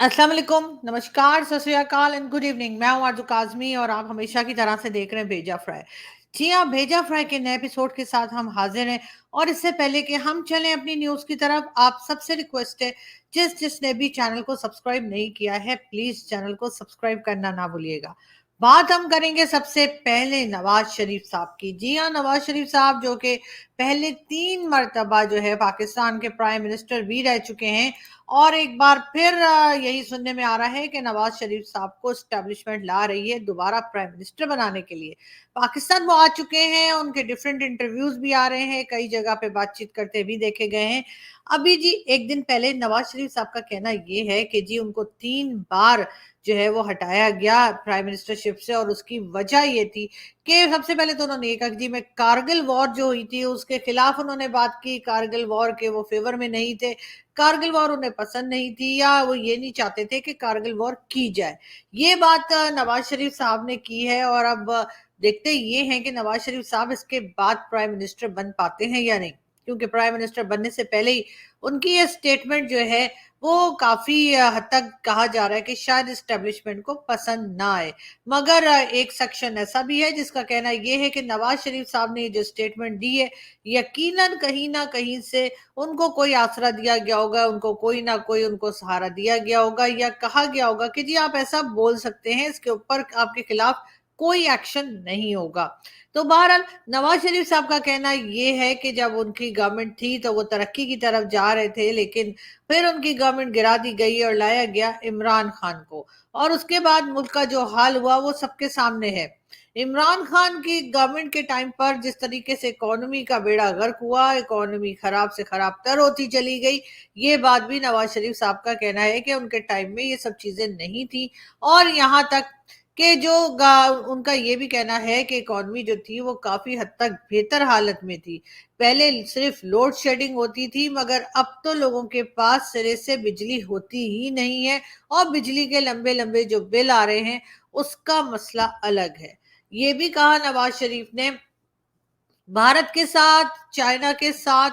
अस्सलाम वालेकुम, नमस्कार, सत श्री अकाल एंड गुड इवनिंग। मैं हूं आरजू काज़मी और आप हमेशा की तरह से देख रहे हैं भेजा फ्राई। जी हाँ, भेजा फ्राई के नए एपिसोड के साथ हम हाजिर हैं। और इससे पहले कि हम चलें अपनी न्यूज़ की तरफ, आप सबसे रिक्वेस्ट है, जिसने भी चैनल को सब्सक्राइब नहीं किया है, प्लीज़ चैनल को सब्सक्राइब करना ना भूलिएगा। बात हम करेंगे सबसे पहले नवाज शरीफ साहब की। जी हाँ, नवाज शरीफ साहब जो कि पहले 3 मर्तबा जो है पाकिस्तान के प्राइम मिनिस्टर भी रह चुके हैं। और एक बार फिर यही सुनने में आ रहा है कि नवाज शरीफ साहब को एस्टेब्लिशमेंट ला रही है दोबारा प्राइम मिनिस्टर बनाने के लिए। पाकिस्तान वो आ चुके हैं, उनके डिफरेंट इंटरव्यूज भी आ रहे हैं, कई जगह पे बातचीत करते भी देखे गए हैं। अभी जी एक दिन पहले नवाज शरीफ साहब का कहना ये है कि जी उनको 3 बार जो है वो हटाया गया प्राइम मिनिस्टरशिप से, और उसकी वजह ये थी कि सबसे पहले तो उन्होंने ये कहा कि जी मैं कारगिल वॉर जो हुई थी उसके खिलाफ उन्होंने बात की, कारगिल वॉर के वो फेवर में नहीं थे, कारगिल वॉर उन्हें पसंद नहीं थी, या वो ये नहीं चाहते थे कि कारगिल वॉर की जाए। ये बात नवाज शरीफ साहब ने की है। और अब देखते ये हैं कि नवाज शरीफ साहब इसके बाद प्राइम मिनिस्टर बन पाते हैं या नहीं, क्योंकि प्राइम मिनिस्टर बनने से पहले ही उनकी ये स्टेटमेंट जो है वो काफी हद तक कहा जा रहा है कि शायद इस्टेब्लिशमेंट को पसंद ना आए। मगर एक सेक्शन ऐसा भी है जिसका कहना ये है कि नवाज शरीफ साहब ने जो स्टेटमेंट दी है, यकीनन कहीं ना कहीं से उनको कोई आसरा दिया गया होगा, उनको कोई ना कोई उनको सहारा दिया गया होगा, या कहा गया होगा कि जी आप ऐसा बोल सकते हैं, इसके ऊपर आपके खिलाफ कोई एक्शन नहीं होगा। तो बहरहाल नवाज शरीफ साहब का कहना ये है कि जब उनकी गवर्नमेंट थी तो वो तरक्की की तरफ जा रहे थे, लेकिन फिर उनकी गवर्नमेंट गिरा दी गई और लाया गया इमरान खान को। और उसके बाद मुल्क का जो हाल हुआ वो सबके सामने है। इमरान खान की गवर्नमेंट के टाइम पर जिस तरीके से इकोनॉमी का बेड़ा गर्क हुआ, इकोनॉमी खराब से खराब तर होती चली गई। ये बात भी नवाज शरीफ साहब का कहना है कि उनके टाइम में ये सब चीजें नहीं थी। और यहाँ तक कि जो उनका ये भी कहना है कि इकोनॉमी जो थी वो काफी हद तक बेहतर हालत में थी। पहले सिर्फ लोड शेडिंग होती थी, मगर अब तो लोगों के पास सिरे से बिजली होती ही नहीं है, और बिजली के लंबे लंबे जो बिल आ रहे हैं उसका मसला अलग है। ये भी कहा नवाज शरीफ ने, भारत के साथ, चाइना के साथ,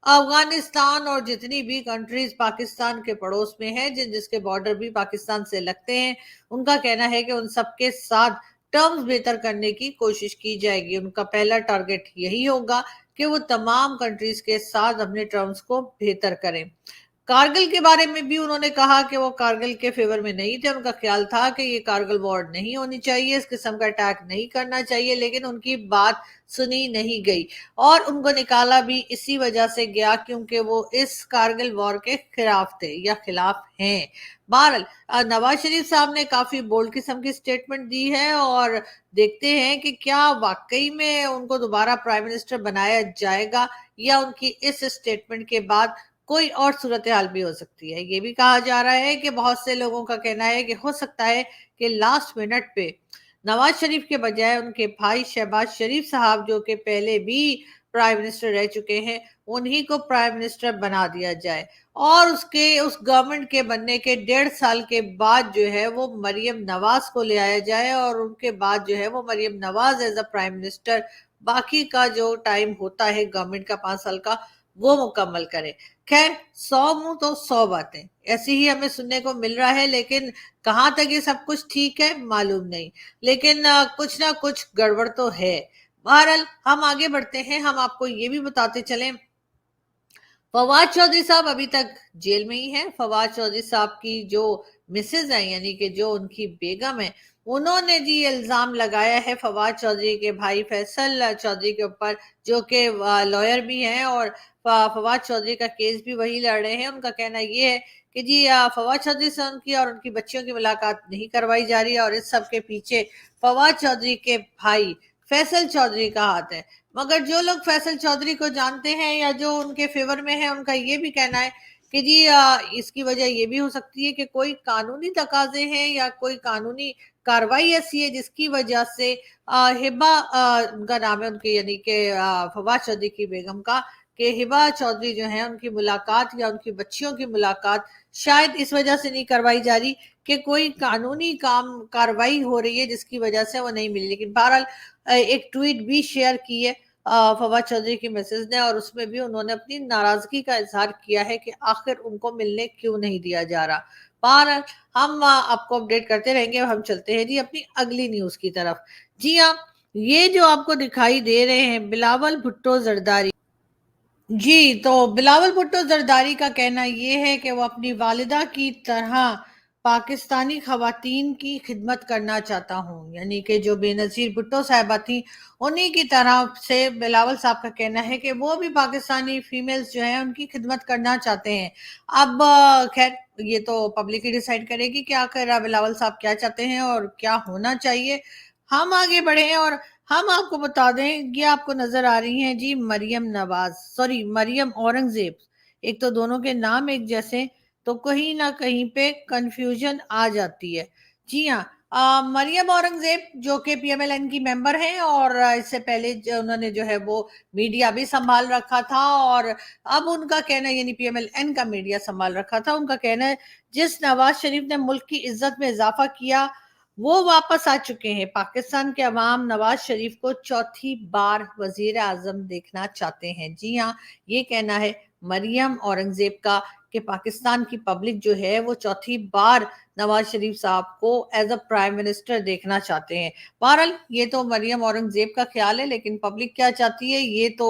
अफगानिस्तान और जितनी भी कंट्रीज पाकिस्तान के पड़ोस में हैं, जिसके बॉर्डर भी पाकिस्तान से लगते हैं, उनका कहना है कि उन सबके साथ टर्म्स बेहतर करने की कोशिश की जाएगी। उनका पहला टारगेट यही होगा कि वो तमाम कंट्रीज के साथ अपने टर्म्स को बेहतर करें। कारगिल के बारे में भी उन्होंने कहा कि वो कारगिल के फेवर में नहीं थे, उनका ख्याल था कि ये कारगिल वॉर नहीं होनी चाहिए, इस किस्म का अटैक नहीं करना चाहिए, लेकिन उनकी बात सुनी नहीं गई। और उनको निकाला भी इसी वजह से गया क्योंकि वो इस कारगिल वॉर के खिलाफ थे या खिलाफ हैं। बहरहाल नवाज शरीफ साहब ने काफी बोल्ड किस्म की स्टेटमेंट दी है, और देखते हैं कि क्या वाकई में उनको दोबारा प्राइम मिनिस्टर बनाया जाएगा, या उनकी इस स्टेटमेंट के बाद कोई और सूरत हाल भी हो सकती है। ये भी कहा जा रहा है कि बहुत से लोगों का कहना है कि हो सकता है कि लास्ट मिनट पे नवाज शरीफ के बजाय उनके भाई शहबाज शरीफ साहब, जो कि पहले भी प्राइम मिनिस्टर रह चुके हैं, उन्हीं को प्राइम मिनिस्टर बना दिया जाए। और उस गवर्नमेंट के बनने के 1.5 साल के बाद जो है वो मरियम नवाज को ले आया जाए, और उनके बाद जो है वो Maryam Nawaz as a prime minister बाकी का जो टाइम होता है गवर्नमेंट का 5 साल का, वो मुकम्मल करे। खैर, 100 मुंह तो 100 बातें, ऐसी ही हमें सुनने को मिल रहा है, लेकिन कहाँ तक ये सब कुछ ठीक है मालूम नहीं। लेकिन कुछ ना कुछ गड़बड़ तो है। बहरहाल हम आगे बढ़ते हैं, हम आपको ये भी बताते चलें, फवाद चौधरी साहब अभी तक जेल में ही हैं। फवाद चौधरी साहब की जो मिसेज है, यानी कि जो उनकी बेगम है, उन्होंने जी इल्जाम लगाया है फवाद चौधरी के भाई फैसल चौधरी के ऊपर, जो कि लॉयर भी हैं, और फवाद चौधरी का केस भी वही लड़ रहे हैं। उनका कहना ये है कि जी फवाद चौधरी से उनकी और उनकी बच्चियों की मुलाकात नहीं करवाई जा रही है, और इस सब के पीछे फवाद चौधरी के भाई फैसल चौधरी का हाथ है। मगर जो लोग फैसल चौधरी को जानते हैं या जो उनके फेवर में है, उनका ये भी कहना है कि जी इसकी वजह ये भी हो सकती है कि कोई कानूनी तकाजे हैं या कोई कानूनी कार्रवाई ऐसी है जिसकी वजह से हिबा, उनका नाम है उनके, यानी कि फवाद चौधरी की बेगम का, कि हिबा चौधरी जो है उनकी मुलाकात या उनकी बच्चियों की मुलाकात शायद इस वजह से नहीं करवाई जा रही कि कोई कानूनी काम कार्रवाई हो रही है जिसकी वजह से वो नहीं मिली। लेकिन बहरहाल एक ट्वीट भी शेयर की है फवाद चौधरी की मिसेज ने, और उसमें भी उन्होंने अपनी नाराजगी का इजहार किया है कि आखिर उनको मिलने क्यों नहीं दिया जा रहा। بہرحال ہم آپ کو اپڈیٹ کرتے رہیں گے. ہم چلتے ہیں جی اپنی اگلی نیوز کی طرف. جی ہاں، یہ جو آپ کو دکھائی دے رہے ہیں بلاول بھٹو زرداری. جی تو بلاول بھٹو زرداری کا کہنا یہ ہے کہ وہ اپنی والدہ کی طرح پاکستانی خواتین کی خدمت کرنا چاہتا ہوں. یعنی کہ جو بے نظیر بھٹو صاحبہ تھیں انہی کی طرح سے بلاول صاحب کا کہنا ہے کہ وہ بھی پاکستانی فیمیلز جو ہیں ان کی خدمت کرنا چاہتے ہیں. اب خیر یہ تو پبلک ہی ڈیسائیڈ کرے گی کہ آخر بلاول صاحب کیا چاہتے ہیں اور کیا ہونا چاہیے. ہم آگے بڑھے ہیں اور ہم آپ کو بتا دیں یہ آپ کو نظر آ رہی ہیں جی مریم نواز، سوری مریم اورنگزیب. ایک تو دونوں کے نام ایک جیسے، تو کہیں نہ کہیں پہ کنفیوژن آ جاتی ہے. جی ہاں، مریم اورنگزیب جو کہ پی ایم ایل این کی ممبر ہیں اور اس سے پہلے انہوں نے جو ہے وہ میڈیا بھی سنبھال رکھا تھا، اور اب ان کا کہنا یعنی پی ایم ایل این کا میڈیا سنبھال رکھا تھا. ان کا کہنا ہے جس نواز شریف نے ملک کی عزت میں اضافہ کیا وہ واپس آ چکے ہیں. پاکستان کے عوام نواز شریف کو چوتھی بار وزیر اعظم دیکھنا چاہتے ہیں. جی ہاں، یہ کہنا ہے مریم اورنگزیب کا کہ پاکستان کی پبلک جو ہے وہ چوتھی بار نواز شریف صاحب کو ایز اے پرائم منسٹر دیکھنا چاہتے ہیں. بہرحال یہ تو مریم اورنگزیب کا خیال ہے، لیکن پبلک کیا چاہتی ہے یہ تو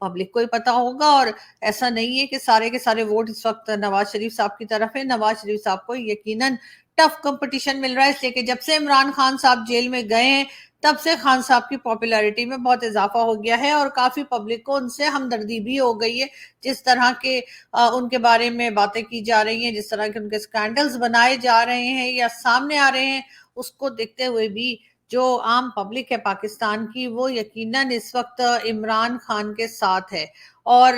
پبلک کو ہی پتا ہوگا. اور ایسا نہیں ہے کہ سارے کے سارے ووٹ اس وقت نواز شریف صاحب کی طرف ہے. نواز شریف صاحب کو یقیناً ٹف کمپٹیشن مل رہا ہے، اس لیے کہ جب سے عمران خان صاحب جیل میں گئے ہیں تب سے خان صاحب کی پاپولیرٹی میں بہت اضافہ ہو گیا ہے، اور کافی پبلک کو ان سے ہمدردی بھی ہو گئی ہے. جس طرح کے ان کے بارے میں باتیں کی جا رہی ہیں، جس طرح کے ان کے سکینڈلز بنائے جا رہے ہیں یا سامنے آ رہے ہیں، اس کو دیکھتے ہوئے بھی جو عام پبلک ہے پاکستان کی وہ یقیناً اس وقت عمران خان کے ساتھ ہے. اور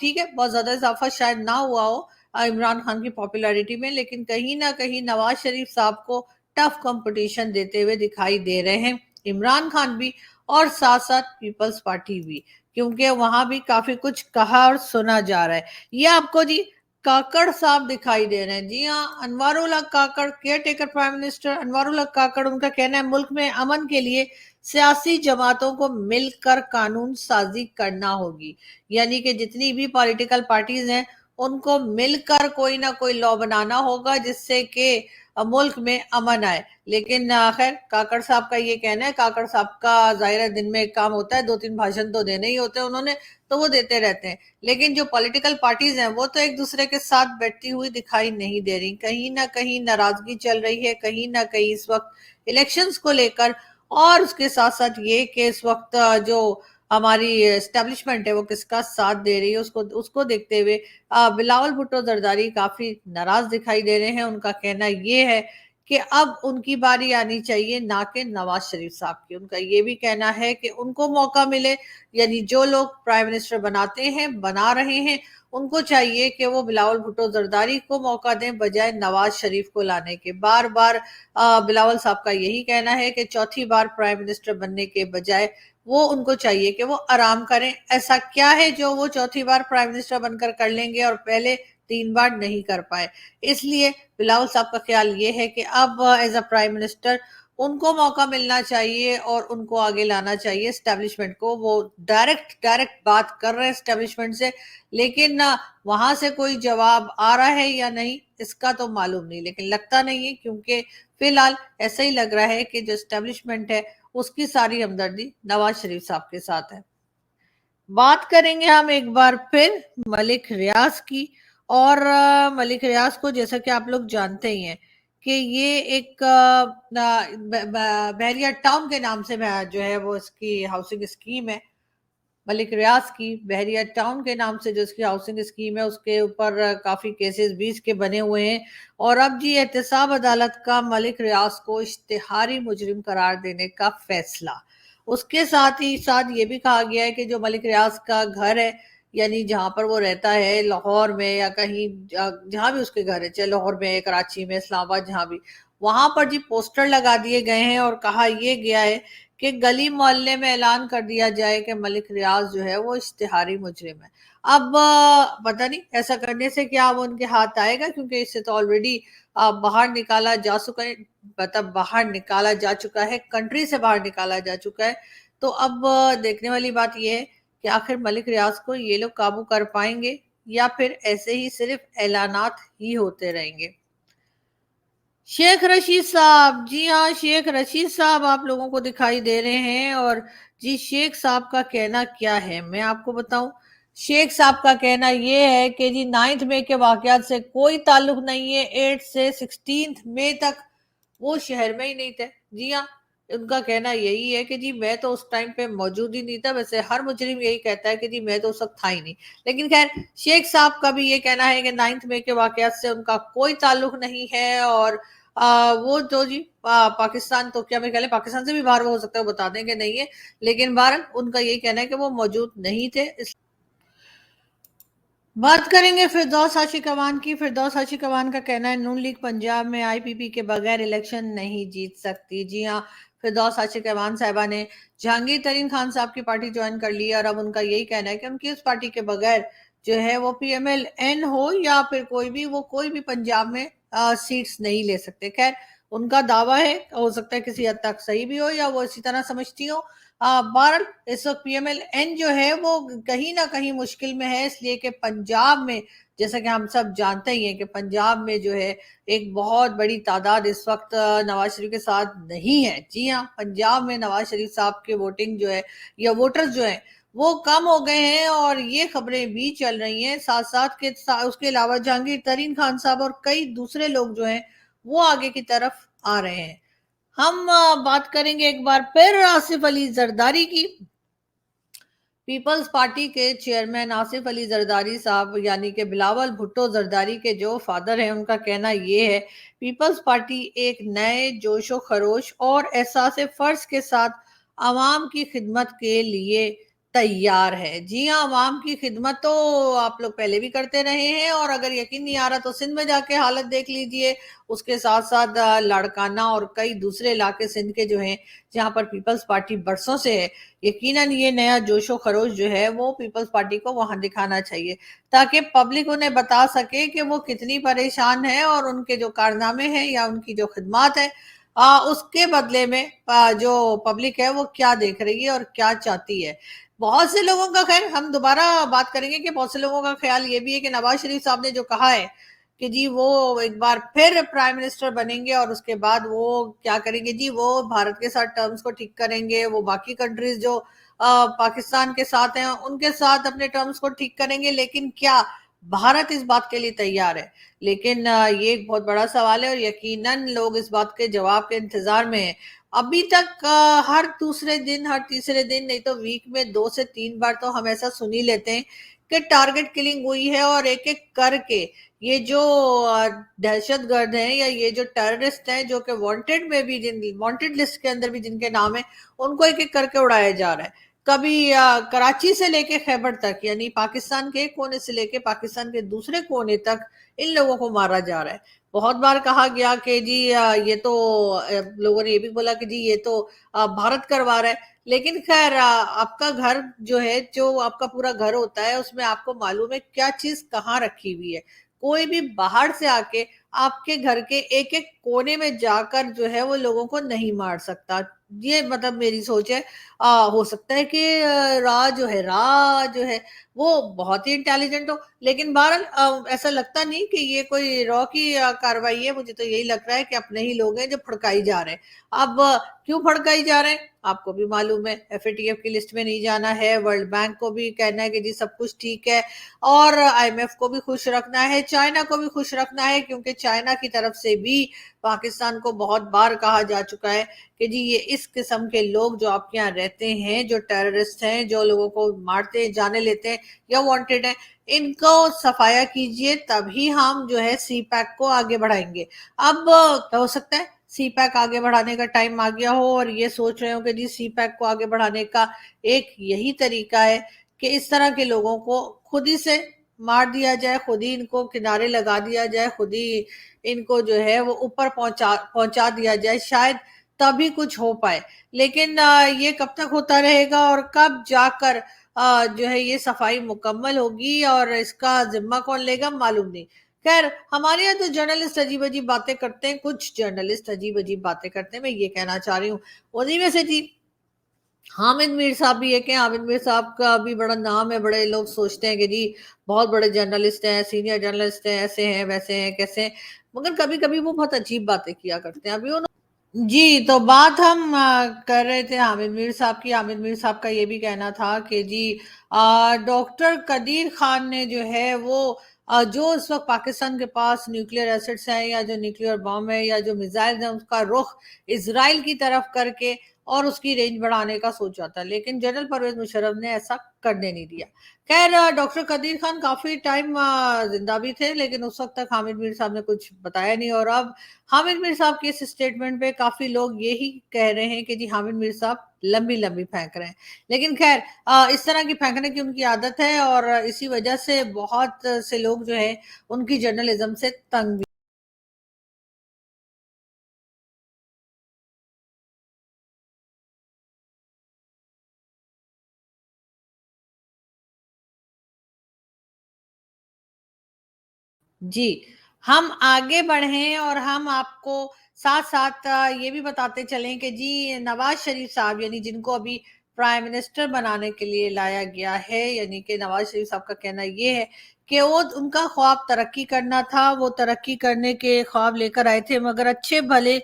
ٹھیک ہے بہت زیادہ اضافہ شاید نہ ہوا ہو عمران خان کی پاپولیرٹی میں، لیکن کہیں نہ کہیں نواز شریف صاحب کو ٹف کمپٹیشن دیتے ہوئے دکھائی دے رہے ہیں عمران خان بھی، اور ساتھ ساتھ پیپلز پارٹی بھی، کیونکہ وہاں بھی کافی کچھ کہا اور سنا جا رہا ہے. یہ آپ کو جی کاکڑ صاحب دکھائی دے رہے ہیں. جی ہاں، Anwaar ul Haq Kakar caretaker prime minister Anwaar ul Haq Kakar, ان کا کہنا ہے ملک میں امن کے لیے سیاسی جماعتوں کو مل کر قانون سازی کرنا ہوگی. یعنی کہ جتنی بھی پولیٹیکل پارٹیز ہیں ان کو مل کر کوئی نہ کوئی لا بنانا ہوگا جس سے کہ ملک میں امن آئے. لیکن خیر کاکڑ صاحب کا یہ کہنا ہے، کاکڑ صاحب کا ظاہر دن میں ایک کام ہوتا ہے، 2-3 بھاشن تو دینے ہی ہوتے ہیں انہوں نے، تو وہ دیتے رہتے ہیں. لیکن جو پولیٹیکل پارٹیز ہیں وہ تو ایک دوسرے کے ساتھ بیٹھتی ہوئی دکھائی نہیں دے رہی. کہیں نہ کہیں ناراضگی چل رہی ہے، کہیں نہ کہیں اس وقت الیکشنز کو لے کر، اور اس کے ساتھ ساتھ یہ کہ اس وقت جو ہماری اسٹیبلشمنٹ ہے وہ کس کا ساتھ دے رہی ہے اس کو دیکھتے ہوئے بلاول بھٹو زرداری کافی ناراض دکھائی دے رہے ہیں. ان کا کہنا یہ ہے کہ اب ان کی باری آنی چاہیے نہ کہ نواز شریف صاحب کی. ان کا یہ بھی کہنا ہے کہ ان کو موقع ملے، یعنی جو لوگ پرائم منسٹر بناتے ہیں بنا رہے ہیں ان کو چاہیے کہ وہ بلاول بھٹو زرداری کو موقع دیں بجائے نواز شریف کو لانے کے. بار بار بلاول صاحب کا یہی کہنا ہے کہ چوتھی بار پرائم منسٹر بننے کے بجائے وہ ان کو چاہیے کہ وہ آرام کریں. ایسا کیا ہے جو وہ چوتھی بار پرائم منسٹر بن کر کر لیں گے اور پہلے 3 بار نہیں کر پائے. اس لیے بلاول صاحب کا خیال یہ ہے کہ اب ایز اے پرائم منسٹر ان کو موقع ملنا چاہیے اور ان کو آگے لانا چاہیے اسٹیبلشمنٹ کو. وہ ڈائریکٹ بات کر رہے ہیں اسٹیبلشمنٹ سے، لیکن وہاں سے کوئی جواب آ رہا ہے یا نہیں اس کا تو معلوم نہیں، لیکن لگتا نہیں ہے، کیونکہ فی الحال ایسا ہی لگ رہا ہے کہ جو اسٹیبلشمنٹ ہے اس کی ساری ہمدردی نواز شریف صاحب کے ساتھ ہے. بات کریں گے ہم ایک بار پھر ملک ریاض کی. اور ملک ریاض کو جیسا کہ آپ لوگ جانتے ہی ہیں کہ یہ ایک بحریہ ٹاؤن کے نام سے جو ہے وہ اس کی ہاؤسنگ اسکیم ہے. ملک ریاض کی بحریہ ٹاؤن کے نام سے جو اس کی ہاؤسنگ اسکیم ہے اس کے اوپر کافی کیسز 20 کے بنے ہوئے ہیں. اور اب جی احتساب عدالت کا ملک ریاض کو اشتہاری مجرم قرار دینے کا فیصلہ. اس کے ساتھ ہی ساتھ یہ بھی کہا گیا ہے کہ جو ملک ریاض کا گھر ہے، یعنی جہاں پر وہ رہتا ہے لاہور میں یا کہیں جہاں بھی اس کے گھر ہے، چاہے لاہور میں، کراچی میں، اسلام آباد، جہاں بھی، وہاں پر جی پوسٹر لگا دیے گئے ہیں اور کہا یہ گیا ہے کہ گلی محلے میں اعلان کر دیا جائے کہ ملک ریاض جو ہے وہ اشتہاری مجرم ہے. اب پتہ نہیں ایسا کرنے سے کیا وہ ان کے ہاتھ آئے گا، کیونکہ اس سے تو آلریڈی باہر نکالا جا چکا ہے، مطلب باہر نکالا جا چکا ہے، کنٹری سے باہر نکالا جا چکا ہے. تو اب دیکھنے والی بات یہ ہے کہ آخر ملک ریاض کو یہ لوگ قابو کر پائیں گے یا پھر ایسے ہی صرف اعلانات ہی ہوتے رہیں گے. शेख रशीद साहब, जी हाँ, शेख रशीद साहब आप लोगों को दिखाई दे रहे हैं। और जी शेख साहब का कहना क्या है मैं आपको बताऊं। शेख साहब का कहना ये है कि जी 9 मई के वाकयात से कोई ताल्लुक नहीं है। 8 से 16 मई तक वो शहर में ही नहीं थे। जी हाँ, उनका कहना यही है कि जी मैं तो उस टाइम पे मौजूद ही नहीं था। वैसे हर मुजरिम यही कहता है कि जी मैं तो उस वक्त था ही नहीं। लेकिन खैर, शेख साहब का भी ये कहना है कि 9 मई के वाकयात से उनका कोई ताल्लुक नहीं है। और वो जो जी पाकिस्तान तो क्या मैं कह लें, पाकिस्तान से भी बाहर वो हो सकता है, वो बता दें कि नहीं है। लेकिन बहरहाल उनका यही कहना है कि वो मौजूद नहीं थे। बात करेंगे फिरदौस आशिकवान की। फिरदौस आशिकवान का कहना है नून लीग पंजाब में आईपीपी के बगैर इलेक्शन नहीं जीत सकती। जी हाँ, फिरदौस आशिकवान साहिबा ने जहांगीर तरीन खान साहब की पार्टी ज्वाइन कर ली है और अब उनका यही कहना है कि उनकी उस पार्टी के बगैर जो है वो पीएमएल एन हो या फिर कोई भी, वो कोई भी पंजाब में सीट्स नहीं ले सकते। खैर, उनका दावा है, हो सकता है किसी हद तक सही भी हो या वो इसी तरह समझती हो। बहरहाल इस वक्त पीएमएल एन जो है वो कहीं ना कहीं मुश्किल में है, इसलिए कि पंजाब में, जैसा कि हम सब जानते ही हैं कि पंजाब में जो है एक बहुत बड़ी तादाद इस वक्त नवाज शरीफ के साथ नहीं है। जी हाँ, पंजाब में नवाज शरीफ साहब के वोटिंग जो है या वोटर्स जो है वो कम हो गए हैं और ये खबरें भी चल रही हैं। साथ साथ के उसके अलावा जहांगीर तरीन खान साहब और कई दूसरे लोग जो हैं वो आगे की तरफ आ रहे हैं। हम बात करेंगे एक बार फिर आसिफ अली जरदारी की। पीपल्स पार्टी के चेयरमैन आसिफ अली जरदारी साहब, यानी कि बिलावल भुट्टो जरदारी के जो फादर हैं, उनका कहना ये है पीपल्स पार्टी एक नए जोशो खरोश और एहसास फर्ज के साथ आवाम की खिदमत के लिए तैयार है। जी हाँ, आवाम की खिदमत तो आप लोग पहले भी करते रहे हैं और अगर यकीन नहीं आ रहा तो सिंध में जाके हालत देख लीजिए। उसके साथ साथ लाड़काना और कई दूसरे इलाके सिंध के जो हैं जहाँ पर पीपल्स पार्टी बरसों से है। यकीनन ये नया जोशो खरोश जो है वो पीपल्स पार्टी को वहां दिखाना चाहिए ताकि पब्लिक उन्हें बता सके कि वो कितनी परेशान है और उनके जो कारनामे हैं या उनकी जो खिदमात है उसके बदले में जो पब्लिक है वो क्या देख रही है और क्या चाहती है। बहुत से लोगों का, खैर हम दोबारा बात करेंगे कि बहुत से लोगों का ख्याल ये भी है कि नवाज शरीफ साहब ने जो कहा है कि जी वो एक बार फिर प्राइम मिनिस्टर बनेंगे और उसके बाद वो क्या करेंगे जी, वो भारत के साथ टर्म्स को ठीक करेंगे, वो बाकी कंट्रीज जो पाकिस्तान के साथ हैं उनके साथ अपने टर्म्स को ठीक करेंगे। लेकिन क्या भारत इस बात के लिए तैयार है? लेकिन ये एक बहुत बड़ा सवाल है और यकीनन लोग इस बात के जवाब के इंतजार में हैं। अभी तक हर दूसरे दिन, हर तीसरे दिन, नहीं तो वीक में 2 से 3 बार तो हम ऐसा सुन ही लेते हैं कि टारगेट किलिंग हुई है और एक एक करके ये जो दहशतगर्द हैं या ये जो टेररिस्ट हैं जो कि वांटेड में भी, जिन वांटेड लिस्ट के अंदर भी जिनके नाम है, उनको एक एक करके उड़ाया जा रहा है। कभी कराची से लेके खैबर तक, यानी पाकिस्तान के एक कोने से लेके पाकिस्तान के दूसरे कोने तक इन लोगों को मारा जा रहा है। बहुत बार कहा गया कि जी ये तो लोगों ने ये भी बोला कि जी ये तो भारत करवा रहा है। लेकिन खैर आपका घर जो है, जो आपका पूरा घर होता है, उसमें आपको मालूम है क्या चीज कहाँ रखी हुई है। कोई भी बाहर से आके आपके घर के एक एक कोने में जाकर जो है वो लोगों को नहीं मार सकता। ये मतलब मेरी सोच है। हो सकता है कि राज जो है वो बहुत ही इंटेलिजेंट हो, लेकिन बहरहाल ऐसा लगता नहीं कि ये कोई रॉ की कार्रवाई है। मुझे तो यही लग रहा है कि अपने ही लोग हैं जो फड़काई जा रहे हैं। अब क्यों भड़काई जा रहे हैं आपको भी मालूम है। एफएटीएफ की लिस्ट में नहीं जाना है, वर्ल्ड बैंक को भी कहना है कि जी सब कुछ ठीक है, और आईएमएफ को भी खुश रखना है, चाइना को भी खुश रखना है, क्योंकि चाइना की तरफ से भी पाकिस्तान को बहुत बार कहा जा चुका है कि जी ये इस किस्म के लोग जो आपके यहाँ रहते हैं, जो टेररिस्ट हैं, जो लोगों को मारते हैं, जाने लेते हैं या वांटेड हैं, इनको सफाया कीजिए, तभी हम जो है सी पैक को आगे बढ़ाएंगे। अब क्या हो सकता है सी पैक आगे बढ़ाने का टाइम आ गया हो और ये सोच रहे हो कि जी सी पैक को आगे बढ़ाने का एक यही तरीका है कि इस तरह के लोगों को खुद ही से मार दिया जाए, खुद ही इनको किनारे लगा दिया जाए, खुद ही इनको जो है वो ऊपर पहुंचा पहुंचा दिया जाए, शायद तभी कुछ हो पाए। लेकिन ये कब तक होता रहेगा और कब जाकर जो है ये सफाई मुकम्मल होगी और इसका जिम्मा कौन लेगा मालूम नहीं। खैर, हमारे यहाँ तो जर्नलिस्ट अजीब अजीब बातें करते हैं, कुछ जर्नलिस्ट अजीब अजीब बातें करते हैं, मैं ये कहना चाह रही हूँ। उन्हीं में से थी हामिद मीर साहब भी है कि हामिद मीर साहब का भी बड़ा नाम है, बड़े लोग सोचते हैं कि जी बहुत बड़े जर्नलिस्ट हैं, सीनियर जर्नलिस्ट हैं, ऐसे हैं, वैसे हैं, कैसे हैं, मगर कभी-कभी वो बहुत अजीब बातें किया करते हैं। अभी जी, तो बात हम कर रहे थे हामिद मीर साहब की। हामिद मीर साहब का ये भी कहना था कि जी डॉक्टर कदीर खान ने जो है वो जो इस वक़्त पाकिस्तान के पास न्यूक्लियर एसेट्स हैं या जो न्यूक्लियर बम है या जो मिसाइल्स हैं उसका रुख इज़राइल की तरफ करके और उसकी रेंज बढ़ाने का सोचा था। लेकिन जनरल परवेज़ मुशर्रफ ने ऐसा करने नहीं दिया। खैर डॉक्टर कदीर खान काफ़ी टाइम ज़िंदा भी थे, लेकिन उस वक़्त तक हामिद मीर साहब ने कुछ बताया नहीं और अब हामिद मीर साहब के इस स्टेटमेंट पे काफ़ी लोग यही कह रहे हैं कि जी हामिद मीर साहब लंबी-लंबी फेंक रहे हैं। लेकिन ख़ैर इस तरह की फेंकने की उनकी आदत है और इसी वजह से बहुत से लोग जो हैं उनकी जर्नलिज़्म से तंग भी। जी, हम आगे बढ़ें और हम आपको साथ-साथ ये भी बताते चलें कि जी नवाज़ शरीफ साहब यानी जिनको अभी प्राइम मिनिस्टर बनाने के लिए लाया गया है, यानी कि नवाज़ शरीफ साहब का कहना ये है कि वो उनका ख्वाब तरक्की करना था, वो तरक्की करने के ख्वाब लेकर आए थे मगर अच्छे भले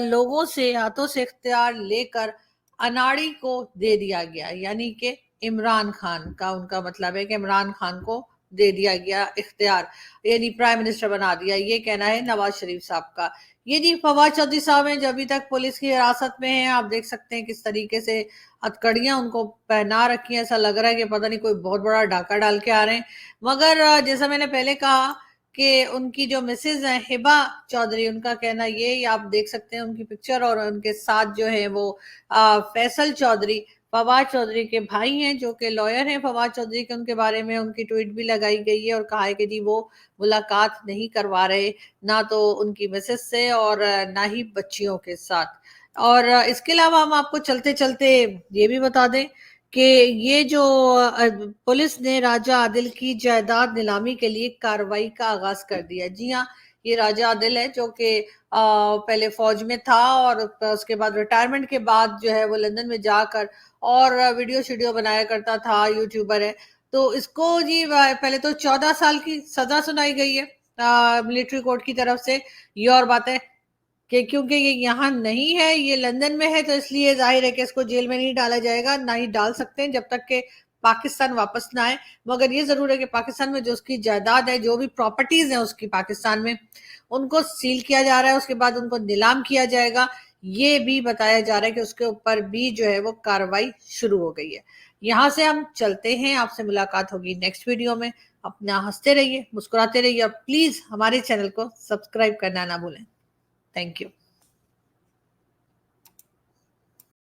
लोगों से हाथों से इख्तियार लेकर अनाड़ी को दे दिया गया, यानी कि इमरान खान का उनका मतलब है कि इमरान खान को दे दिया गया इख्तियार। यानी प्राइम मिनिस्टर बना दिया, ये कहना है नवाज शरीफ साहब का। ये जी फवाद चौधरी साहब हैं जो अभी तक पुलिस की हिरासत में हैं, आप देख सकते हैं किस तरीके से हथकड़ियां उनको पहना रखी हैं, ऐसा लग रहा है कि पता नहीं कोई बहुत बड़ा डाका डाल के आ रहे हैं। मगर जैसा मैंने पहले कहा कि उनकी जो मिसेज है हिबा चौधरी, उनका कहना ये आप देख सकते हैं उनकी पिक्चर और उनके साथ जो है वो फैसल चौधरी फवाद चौधरी के भाई हैं जो कि लॉयर हैं फवाद चौधरी के, उनके बारे में उनकी ट्वीट भी लगाई गई है और कहा है कि जी वो मुलाकात नहीं करवा रहे, ना तो उनकी मिसेज से और ना ही बच्चियों के साथ। और इसके अलावा हम आपको चलते-चलते ये भी बता दें कि ये जो पुलिस ने राजा आदिल की जायदाद नीलामी के लिए कार्रवाई का आगाज़ कर दिया। जी हाँ, ये राजा आदिल है जो कि पहले फ़ौज में था और उसके बाद रिटायरमेंट के बाद जो है वो लंदन में जाकर और वीडियो-शीडियो बनाया करता था, यूट्यूबर है। तो इसको जी पहले तो 14 साल की सजा सुनाई गई है मिलिट्री कोर्ट की तरफ से। ये और बात है कि क्योंकि ये यहाँ नहीं है, ये लंदन में है तो इसलिए ज़ाहिर है कि इसको जेल में नहीं डाला जाएगा, ना ही डाल सकते हैं जब तक कि पाकिस्तान वापस ना आए। मगर ये ज़रूर है कि पाकिस्तान में जो उसकी जायदाद है, जो भी प्रॉपर्टीज़ हैं उसकी पाकिस्तान में, उनको सील किया जा रहा है, उसके बाद उनको नीलाम किया जाएगा। ये भी बताया जा रहा है कि उसके ऊपर भी जो है वो कार्रवाई शुरू हो गई है। यहाँ से हम चलते हैं, आपसे मुलाकात होगी नेक्स्ट वीडियो में। अपना हँसते रहिए, मुस्कुराते रहिए और प्लीज़ हमारे चैनल को सब्सक्राइब करना ना भूलें। Thank you.